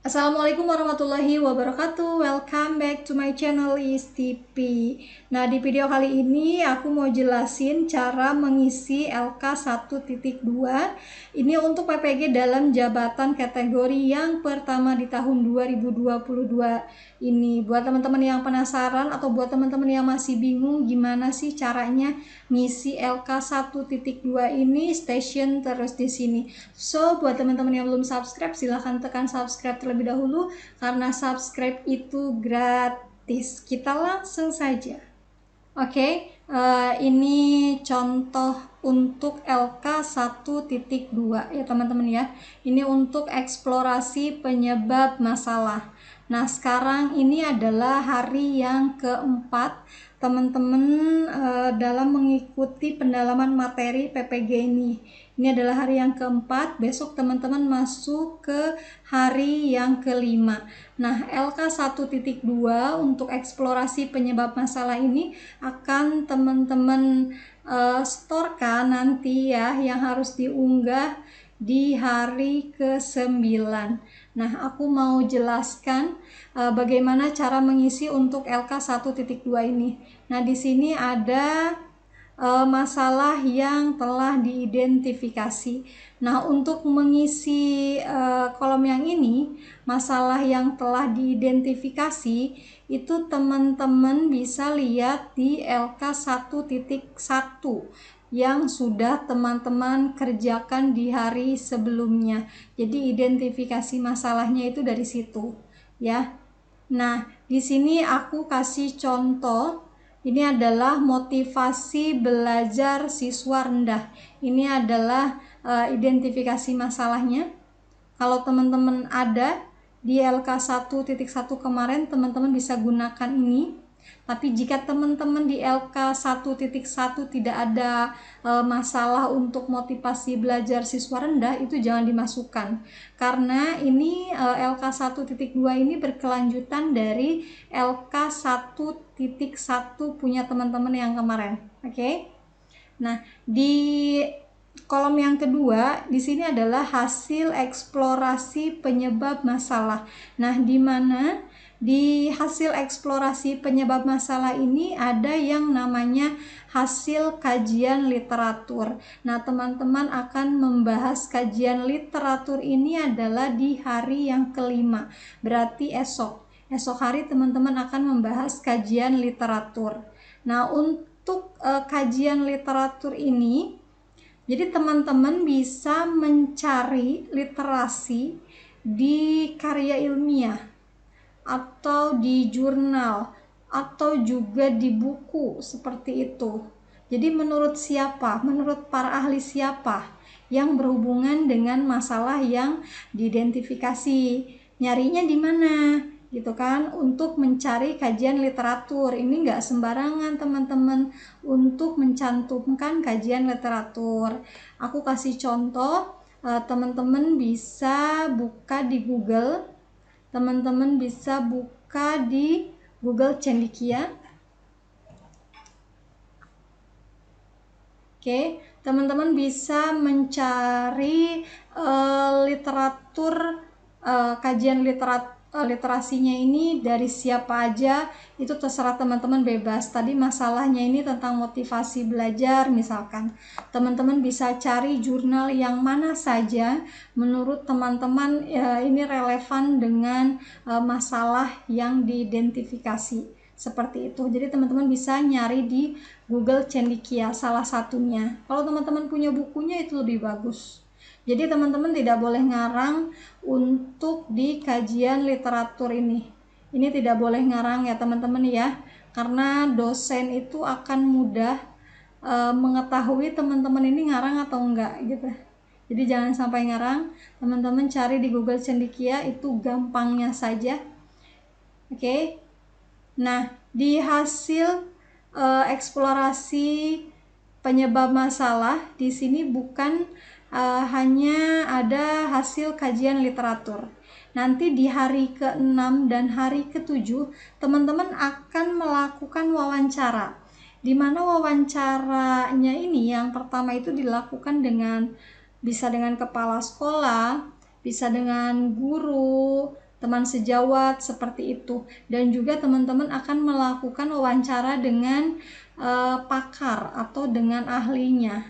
Assalamualaikum warahmatullahi wabarakatuh. Welcome back to my channel ISTP. Nah, di video kali ini aku mau jelasin cara mengisi LK 1.2. Ini untuk PPG dalam jabatan kategori yang pertama di tahun 2022 ini. Buat teman-teman yang penasaran atau buat teman-teman yang masih bingung gimana sih caranya ngisi LK 1.2 ini, stay terus di sini. So, buat teman-teman yang belum subscribe, silahkan tekan subscribe terlebih dahulu karena subscribe itu gratis. Kita langsung saja. Oke, ini contoh untuk LK 1.2 ya teman-teman ya. Ini untuk eksplorasi penyebab masalah. Nah, sekarang ini adalah hari yang keempat teman-teman dalam mengikuti pendalaman materi PPG ini. Ini adalah hari yang keempat, besok teman-teman masuk ke hari yang kelima. Nah, LK 1.2 untuk eksplorasi penyebab masalah ini akan teman-teman storekan nanti ya, yang harus diunggah di hari ke-9. Nah, aku mau jelaskan bagaimana cara mengisi untuk LK 1.2 ini. Nah, di sini ada masalah yang telah diidentifikasi. Nah, untuk mengisi kolom yang ini, masalah yang telah diidentifikasi, itu teman-teman bisa lihat di LK 1.1 yang sudah teman-teman kerjakan di hari sebelumnya. Jadi identifikasi masalahnya itu dari situ, ya. Nah, di sini aku kasih contoh. Ini adalah motivasi belajar siswa rendah. Ini adalah identifikasi masalahnya. Kalau teman-teman ada di LK 1.1 kemarin, teman-teman bisa gunakan ini. Tapi jika teman-teman di LK 1.1 tidak ada masalah untuk motivasi belajar siswa rendah, itu jangan dimasukkan. Karena ini LK 1.2 ini berkelanjutan dari LK 1.1 punya teman-teman yang kemarin. Oke. Nah, di kolom yang kedua di sini adalah hasil eksplorasi penyebab masalah. Nah, di mana di hasil eksplorasi penyebab masalah ini ada yang namanya hasil kajian literatur. Nah, teman-teman akan membahas kajian literatur ini adalah di hari yang kelima. Berarti esok hari teman-teman akan membahas kajian literatur. Nah, untuk kajian literatur ini, jadi teman-teman bisa mencari literasi di karya ilmiah atau di jurnal atau juga di buku seperti itu. Jadi menurut siapa? Menurut para ahli siapa yang berhubungan dengan masalah yang diidentifikasi? Nyarinya di mana? Gitu kan, untuk mencari kajian literatur. Ini enggak sembarangan teman-teman untuk mencantumkan kajian literatur. Aku kasih contoh, teman-teman bisa buka di Google. Teman-teman bisa buka di Google Cendekia. Oke, teman-teman bisa mencari literatur, kajian literasinya ini dari siapa aja, itu terserah teman-teman, bebas. Tadi masalahnya ini tentang motivasi belajar, misalkan teman-teman bisa cari jurnal yang mana saja menurut teman-teman ini relevan dengan masalah yang diidentifikasi, seperti itu. Jadi teman-teman bisa nyari di Google Cendekia salah satunya. Kalau teman-teman punya bukunya itu lebih bagus. Jadi teman-teman tidak boleh ngarang untuk di kajian literatur ini. Ini tidak boleh ngarang ya teman-teman ya, karena dosen itu akan mudah mengetahui teman-teman ini ngarang atau enggak gitu. Jadi jangan sampai ngarang. Teman-teman cari di Google Cendekia, itu gampangnya saja. Oke. Nah, di hasil eksplorasi penyebab masalah di sini bukan hanya ada hasil kajian literatur. Nanti di hari ke-6 dan hari ke-7 teman-teman akan melakukan wawancara. Di mana wawancaranya ini yang pertama itu dilakukan bisa dengan kepala sekolah, bisa dengan guru, teman sejawat seperti itu. Dan juga teman-teman akan melakukan wawancara dengan pakar atau dengan ahlinya.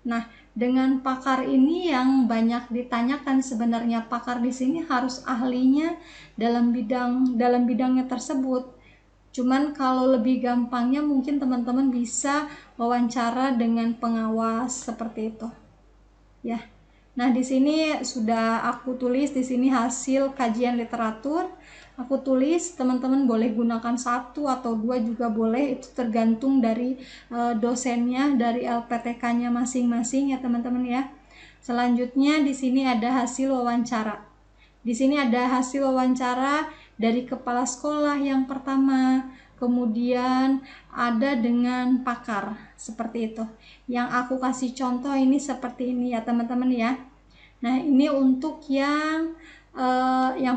Nah, dengan pakar ini yang banyak ditanyakan, sebenarnya pakar di sini harus ahlinya dalam bidangnya tersebut. Cuman kalau lebih gampangnya mungkin teman-teman bisa wawancara dengan pengawas seperti itu. Ya. Nah, di sini sudah aku tulis di sini hasil kajian literatur. Aku tulis, teman-teman boleh gunakan 1 atau 2 juga boleh, itu tergantung dari dosennya, dari LPTK-nya masing-masing ya teman-teman ya. Selanjutnya di sini ada hasil wawancara. Di sini ada hasil wawancara dari kepala sekolah yang pertama, kemudian ada dengan pakar seperti itu. Yang aku kasih contoh ini seperti ini ya teman-teman ya. Nah, ini untuk yang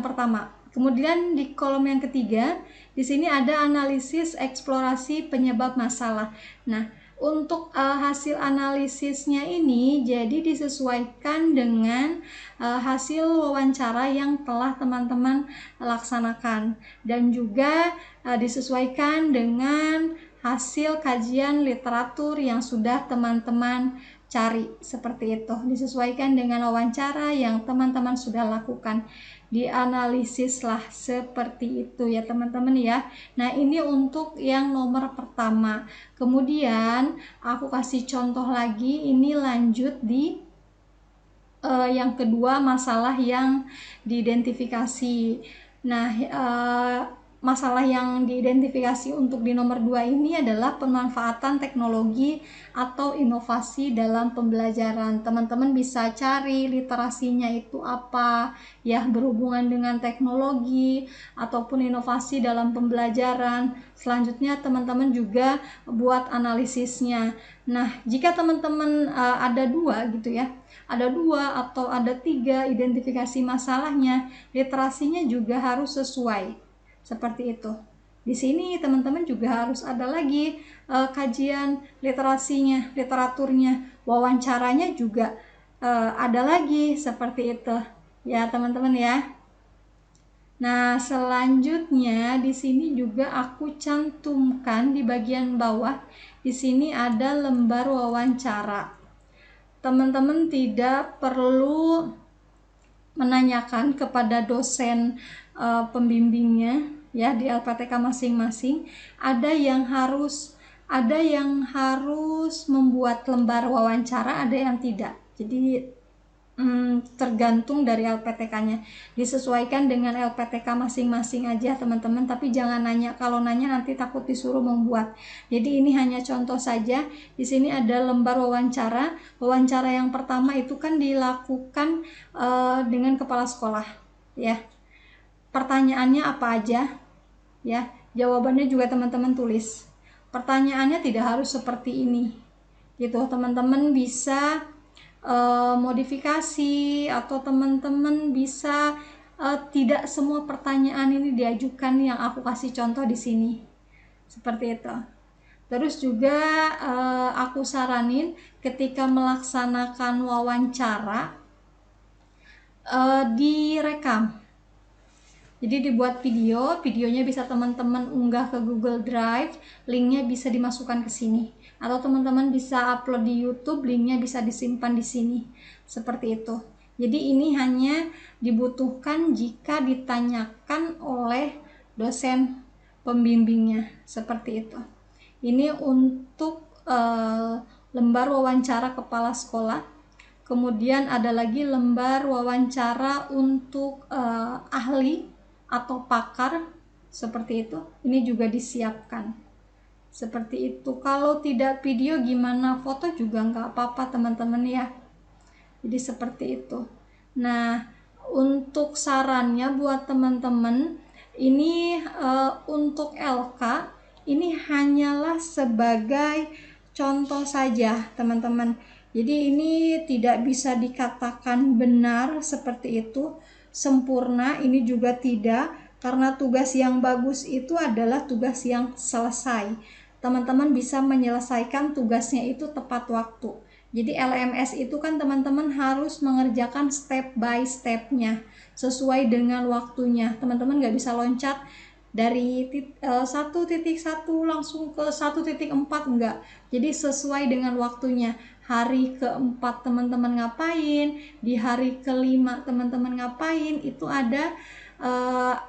pertama. Kemudian di kolom yang ketiga, di sini ada analisis eksplorasi penyebab masalah. Nah, untuk hasil analisisnya ini jadi disesuaikan dengan hasil wawancara yang telah teman-teman laksanakan, dan juga disesuaikan dengan hasil kajian literatur yang sudah teman-teman cari seperti itu. Disesuaikan dengan wawancara yang teman-teman sudah lakukan, dianalisislah seperti itu ya teman-teman ya. Nah, ini untuk yang nomor pertama. Kemudian aku kasih contoh lagi, ini lanjut di yang kedua, masalah yang diidentifikasi. Nah, masalah yang diidentifikasi untuk di nomor 2 ini adalah pemanfaatan teknologi atau inovasi dalam pembelajaran. Teman-teman bisa cari literasinya itu apa ya, berhubungan dengan teknologi ataupun inovasi dalam pembelajaran. Selanjutnya teman-teman juga buat analisisnya. Nah, jika teman-teman ada 2 gitu ya, ada 2 atau ada 3 identifikasi masalahnya, literasinya juga harus sesuai. Seperti itu. Di sini teman-teman juga harus ada lagi kajian literasinya, literaturnya, wawancaranya juga ada lagi seperti itu. Ya, teman-teman ya. Nah, selanjutnya di sini juga aku cantumkan di bagian bawah. Di sini ada lembar wawancara. Teman-teman tidak perlu menanyakan kepada dosen pembimbingnya ya di LPTK masing-masing. Ada yang harus membuat lembar wawancara, ada yang tidak. Jadi tergantung dari LPTK-nya, disesuaikan dengan LPTK masing-masing aja teman-teman. Tapi jangan nanya, kalau nanya nanti takut disuruh membuat. Jadi ini hanya contoh saja. Di sini ada lembar wawancara. Wawancara yang pertama itu kan dilakukan dengan kepala sekolah ya. Pertanyaannya apa aja ya, jawabannya juga teman-teman tulis. Pertanyaannya tidak harus seperti ini gitu, teman-teman bisa modifikasi, atau teman-teman bisa tidak semua pertanyaan ini diajukan yang aku kasih contoh di sini seperti itu. Terus juga aku saranin ketika melaksanakan wawancara direkam. Jadi dibuat videonya bisa teman-teman unggah ke Google Drive, linknya bisa dimasukkan ke sini. Atau teman-teman bisa upload di YouTube, linknya bisa disimpan di sini. Seperti itu. Jadi ini hanya dibutuhkan jika ditanyakan oleh dosen pembimbingnya. Seperti itu. Ini untuk lembar wawancara kepala sekolah. Kemudian ada lagi lembar wawancara untuk ahli atau pakar seperti itu. Ini juga disiapkan seperti itu. Kalau tidak video gimana, foto juga nggak apa-apa teman-teman ya. Jadi seperti itu. Nah, untuk sarannya buat teman-teman, ini untuk LK ini hanyalah sebagai contoh saja teman-teman. Jadi ini tidak bisa dikatakan benar seperti itu, sempurna ini juga tidak, karena tugas yang bagus itu adalah tugas yang selesai. Teman-teman bisa menyelesaikan tugasnya itu tepat waktu. Jadi LMS itu kan teman-teman harus mengerjakan step by stepnya sesuai dengan waktunya. Teman-teman nggak bisa loncat dari 1.1 langsung ke 1.4, enggak. Jadi sesuai dengan waktunya. Hari keempat teman-teman ngapain, di hari kelima teman-teman ngapain, itu ada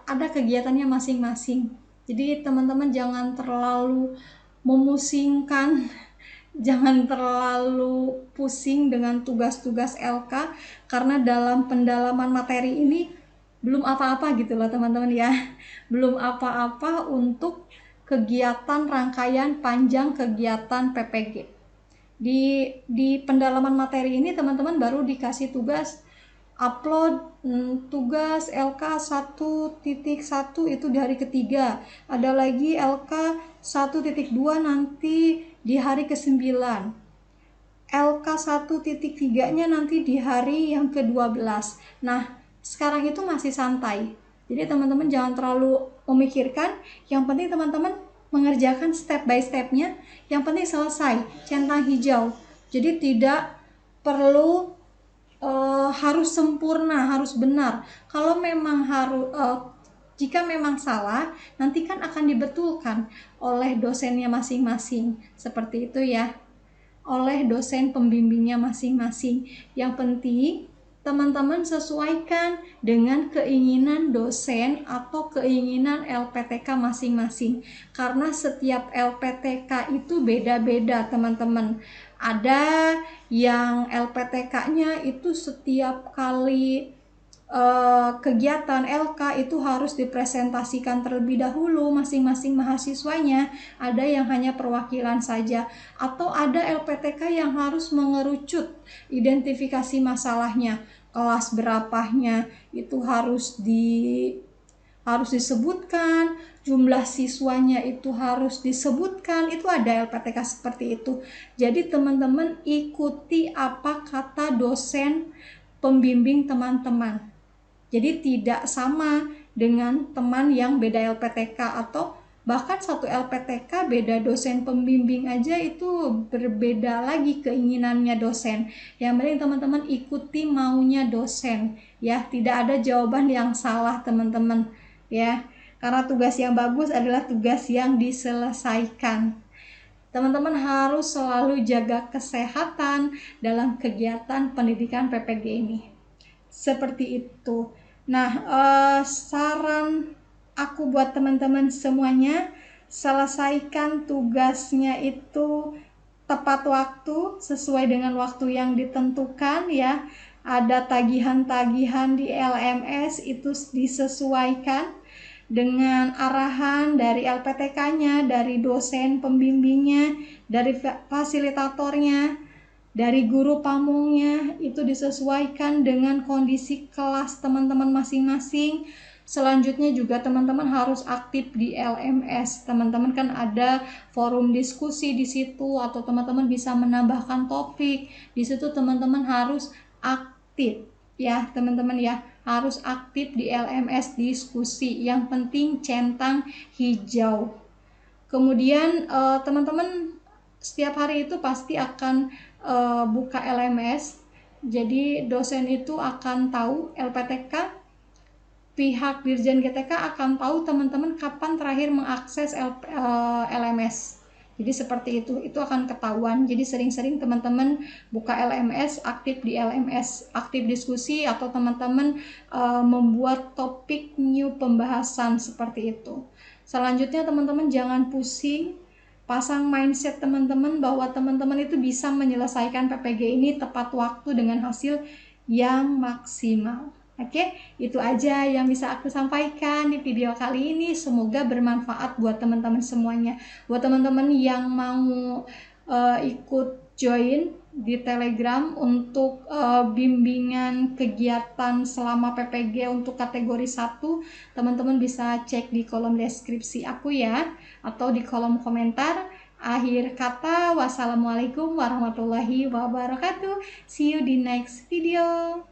kegiatannya masing-masing. Jadi teman-teman jangan terlalu memusingkan, jangan terlalu pusing dengan tugas-tugas LK, karena dalam pendalaman materi ini belum apa-apa gitu loh teman-teman ya. Belum apa-apa untuk kegiatan rangkaian panjang kegiatan PPG. Di pendalaman materi ini teman-teman baru dikasih tugas upload tugas LK 1.1 itu di hari ketiga. Ada lagi LK 1.2 nanti di hari ke-9. LK 1.3-nya nanti di hari yang ke-12. Nah, sekarang itu masih santai. Jadi teman-teman jangan terlalu memikirkan, yang penting teman-teman mengerjakan step by stepnya, yang penting selesai, centang hijau. Jadi tidak perlu harus sempurna, harus benar. Kalau memang jika memang salah, nanti kan akan dibetulkan oleh dosennya masing-masing. Seperti itu ya, oleh dosen pembimbingnya masing-masing. Yang penting teman-teman sesuaikan dengan keinginan dosen atau keinginan LPTK masing-masing, karena setiap LPTK itu beda-beda teman-teman. Ada yang LPTK-nya itu setiap kali kegiatan LK itu harus dipresentasikan terlebih dahulu masing-masing mahasiswanya. Ada yang hanya perwakilan saja, atau ada LPTK yang harus mengerucut identifikasi masalahnya, kelas berapanya itu harus disebutkan, jumlah siswanya itu harus disebutkan. Itu ada LPTK seperti itu. Jadi teman-teman ikuti apa kata dosen pembimbing teman-teman. Jadi tidak sama dengan teman yang beda LPTK, atau bahkan satu LPTK beda dosen pembimbing aja itu berbeda lagi keinginannya dosen. Yang penting teman-teman ikuti maunya dosen ya, tidak ada jawaban yang salah teman-teman ya, karena tugas yang bagus adalah tugas yang diselesaikan. Teman-teman harus selalu jaga kesehatan dalam kegiatan pendidikan PPG ini. Seperti itu. Nah, saran aku buat teman-teman semuanya, selesaikan tugasnya itu tepat waktu, sesuai dengan waktu yang ditentukan ya. Ada tagihan-tagihan di LMS itu disesuaikan dengan arahan dari LPTK-nya, dari dosen pembimbingnya, dari fasilitatornya, dari guru pamongnya. Itu disesuaikan dengan kondisi kelas teman-teman masing-masing. Selanjutnya juga teman-teman harus aktif di LMS. Teman-teman kan ada forum diskusi di situ, atau teman-teman bisa menambahkan topik. Di situ teman-teman harus aktif ya, teman-teman ya, harus aktif di LMS diskusi. Yang penting centang hijau. Kemudian teman-teman setiap hari itu pasti akan buka LMS. Jadi dosen itu akan tahu, LPTK, pihak Dirjen GTK akan tahu teman-teman kapan terakhir mengakses LMS. Jadi seperti itu akan ketahuan. Jadi sering-sering teman-teman buka LMS, aktif di LMS, aktif diskusi, atau teman-teman membuat topik new pembahasan seperti itu. Selanjutnya teman-teman jangan pusing, pasang mindset teman-teman bahwa teman-teman itu bisa menyelesaikan PPG ini tepat waktu dengan hasil yang maksimal. Oke, itu aja yang bisa aku sampaikan di video kali ini. Semoga bermanfaat buat teman-teman semuanya. Buat teman-teman yang mau ikut join di Telegram untuk bimbingan kegiatan selama PPG untuk kategori 1, teman-teman bisa cek di kolom deskripsi aku ya, atau di kolom komentar. Akhir kata, wassalamualaikum warahmatullahi wabarakatuh. See you di next video.